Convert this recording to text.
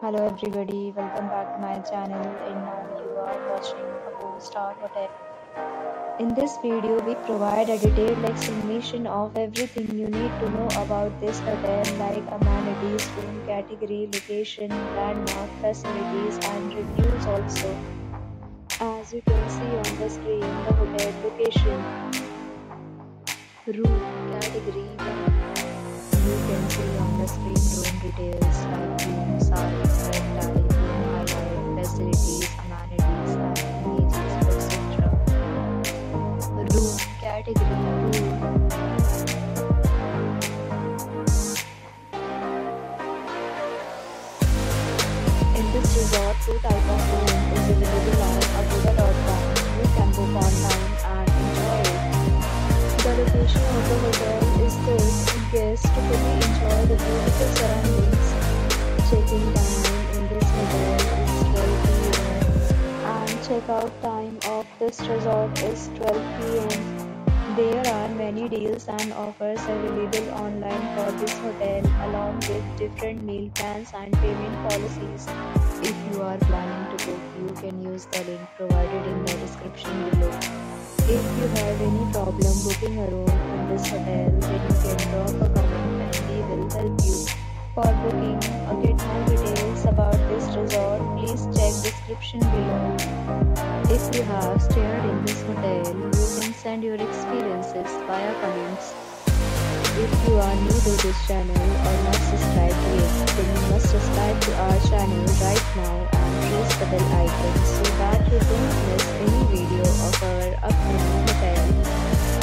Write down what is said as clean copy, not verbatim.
Hello everybody, welcome back to my channel and now you are watching a 4-star hotel. In this video, we provide a detailed explanation of everything you need to know about this hotel like amenities, room category, location, landmark, facilities and reviews also. As you can see on the screen, the hotel location, room category, you can see on the screen room details like room size, bed type, room highlight, facilities, amenities, and images, etc. Room category room. In this resort, two type of room is available on agoda.com. You can book online and enjoy it. The location of the hotel is good for guests to fully enjoy the beautiful surroundings. Check-in time in this hotel is 12 p.m. and check-out time of this resort is 12 p.m. There are many deals and offers available online for this hotel along with different meal plans and payment policies. If you are planning to book, you can use the link provided in the description below. If you have any problem booking a room in this hotel, then you can drop a comment and we will help you. For booking or get more details about this resort, please check description below. If you have stayed in this hotel, you can send your experiences via comments. If you are new to this channel or not subscribed yet, then you must subscribe to our channel right now and press the bell icon so that you don't miss any video of our upcoming hotel.